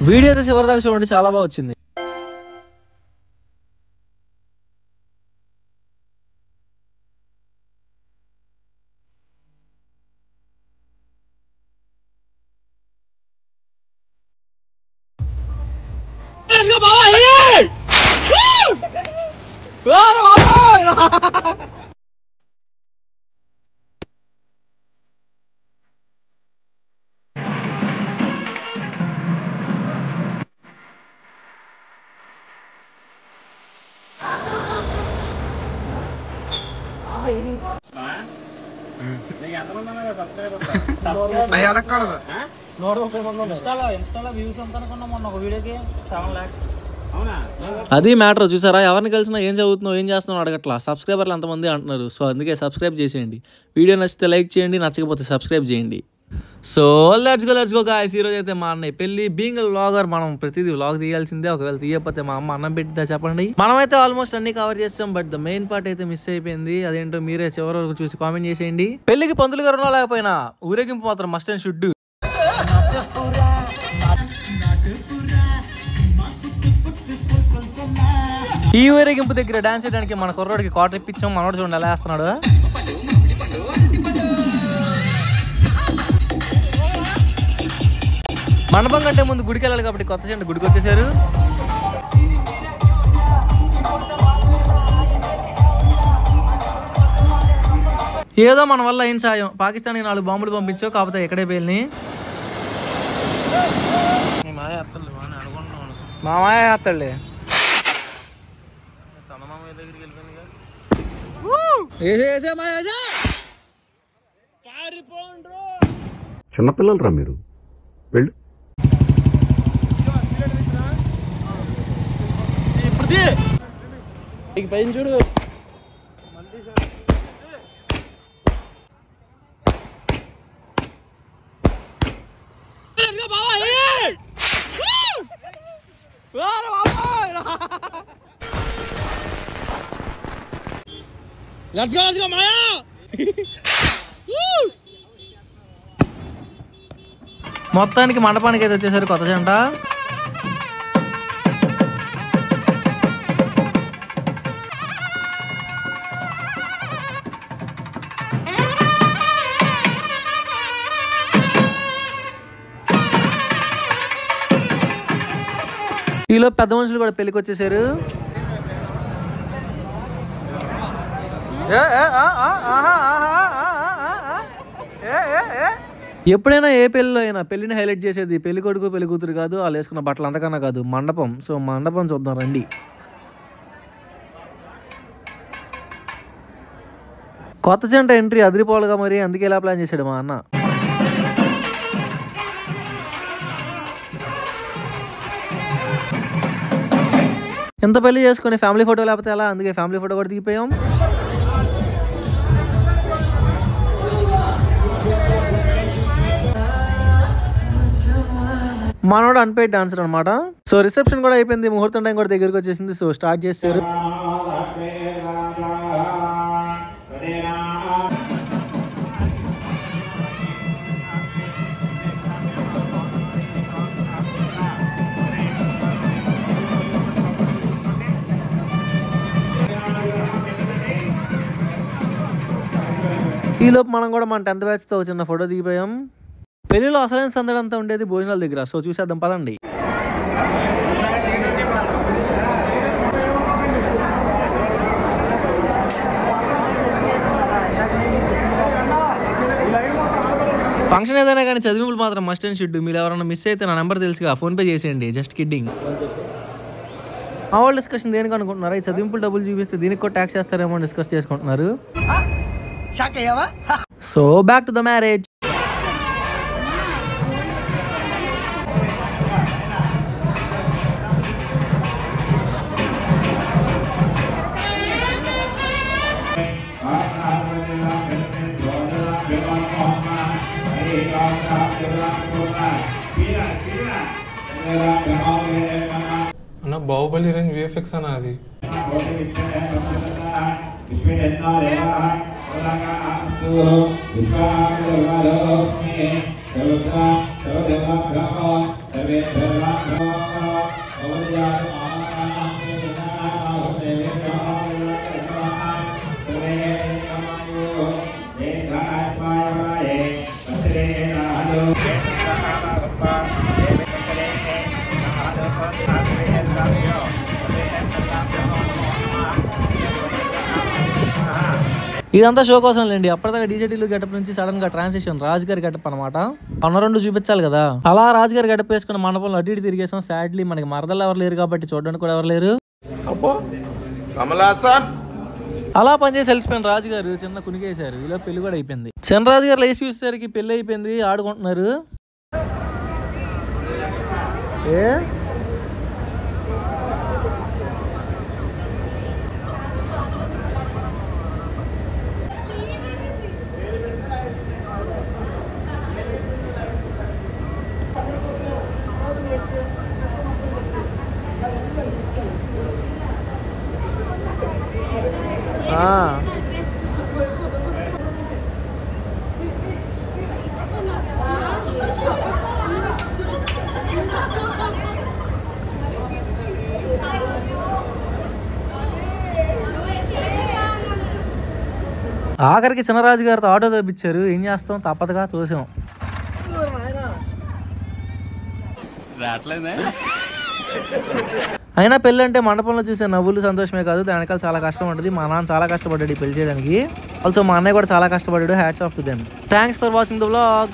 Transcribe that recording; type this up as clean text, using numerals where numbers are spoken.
Video అయితే చివరిదాకా చూడండి, చాలా బాగా వచ్చింది. అది మ్యాటర్. చూసారా, ఎవరిని కలిసినా ఏం చదువుతున్నావు ఏం చేస్తున్నావు అడగట్లా, సబ్స్క్రైబర్లు అంతమంది అంటున్నారు. సో అందుకే సబ్స్క్రైబ్ చేసేయండి. వీడియో నచ్చితే లైక్ చేయండి, నచ్చకపోతే సబ్స్క్రైబ్ చేయండి. So let's go guys. ఈరోజు అయితే మా అన్నయ్య పెళ్లి. బీయింగ్ వ్లాగర్ మనం ప్రతిదీ వ్లాగ్ తీయాల్సిందే. ఒకవేళ తీయకపోతే మా అమ్మ అన్నం పెట్టిందా చెప్పండి. మనమైతే ఆల్మోస్ట్ అన్ని కవర్ చేస్తాం, బట్ ద మెయిన్ పార్ట్ అయితే మిస్ అయిపోయింది. అదేంటో మీరే చివరి వరకు చూసి కామెంట్ చేసేయండి. పెళ్లికి పంతులు గారు ఉన్నా లేకపోయినా ఊరేగింపు మాత్రం మస్ట్ అండ్ షుడ్. ఈ ఊరేగింపు దగ్గర డాన్స్ చేయడానికి మన కుర్రోడికి క్వార్టర్ ఇప్పించాం. మనోడు చూడండి ఎలా వేస్తున్నాడు. మండపం కంటే ముందు గుడికి వెళ్ళాలి కాబట్టి కొత్త చెండు గుడికి వచ్చేసారు. ఏదో మన వల్ల ఏం సాయం. పాకిస్తాన్కి 4 బాంబులు పంపించావు, కాకపోతే ఎక్కడే పేలిని. మా మాయ వేస్తాడులే. చిన్నపిల్లలు రా మీరు, వెళ్ళు. పైన చూడు. Let's go, Maya! మొత్తానికి మండపానికి అయితే వచ్చేసారు కొత్త జంట. ఈలో పెద్ద మనుషులు కూడా పెళ్లికి వచ్చేసారు. ఎప్పుడైనా ఏ పెళ్ళిలో అయినా పెళ్లిని హైలైట్ చేసేది పెళ్లి కొడుకు పెళ్లి కూతురు కాదు, వాళ్ళు వేసుకున్న బట్టలు అంతకన్నా కాదు, మండపం. సో మండపం చూద్దాం రండి. కొత్త జంట ఎంట్రీ అదిరిపోవాలిగా మరి, అందుకే ఇలా ప్లాన్ చేశాడు మా అన్న. ఎంత పెళ్లి చేసుకుని ఫ్యామిలీ ఫోటో లేకపోతే ఎలా, అందుకే ఫ్యామిలీ ఫోటో కూడా దిగిపోయాం. మనోడు అన్పెయిడ్ డాన్సర్ అనమాట. సో రిసెప్షన్ కూడా అయిపోయింది, ముహూర్తం టైం కూడా దగ్గరికి వచ్చేసింది. సో స్టార్ట్ చేశారు. ఈలోపు మనం కూడా మన 10th బ్యాచ్తో చిన్న ఫోటో దిగిపోయాం. పెళ్లిలో అసలైన సందడంతా ఉండేది భోజనాల దగ్గర. సో చూసేద్దాం పదండి. ఫంక్షన్ ఏదైనా కానీ చదివింపులు మాత్రం మస్ట్ అండ్ షుడ్. మీరు ఎవరైనా మిస్ అయితే నా నెంబర్ తెలుసుగా, ఫోన్పే చేసేయండి. Just kidding. మా వాళ్ళు డిస్కషన్ దేనికి అనుకుంటున్నారా? ఈ చదివింపులు డబ్బులు చూపిస్తే దీనికి కూడా ట్యాక్స్ చేస్తారేమో అని డిస్కస్ చేసుకుంటున్నారు. So back to the marriage. అన్న బాహుబలి రేంజ్ విఎఫ్ఎక్స్ అన్న అది. ఇదంతా షో కోసం లేండి. అప్పటిదాకా డీజేటీలు గెటప్ నుంచి సడన్ గా ట్రాన్సిషన్ రాజుగారి గెటప్ అనమాట. అన్న రెండు చూపించాలి కదా, అలా రాజుగారి గెటప్ వేసుకున్న మండపంలో అటు ఇటు తిరిగేసాం. సాడ్లీ మనకి మరదలు ఎవరు లేరు కాబట్టి చూడడానికి కూడా ఎవరు లేరు. అలా పనిచేసి వెళ్ళిపోయిన రాజుగారు చిన్న కునికేశారు. ఇలా పెళ్లి కూడా అయిపోయింది. చంద్రరాజు గారు లేచి చూసేసరికి పెళ్లి అయిపోయింది, ఆడుకుంటున్నారు. ఆఖరికి చిన్నరాజు గారితో ఆటో తెప్పించారు. ఏం చేస్తాం, తప్పదుగా చూసాం. అయినా పెళ్ళి అంటే మండపంలో చూసే నవ్వులు సంతోషమే కాదు, దాని వెనకాల చాలా కష్టం ఉంటుంది. మా నాన్న చాలా కష్టపడ్డాడు ఈ పెళ్లి చేయడానికి. ఆల్సో మా అన్నయ్య కూడా చాలా కష్టపడ్డాడు. Hats off to them. Thanks for watching the vlog.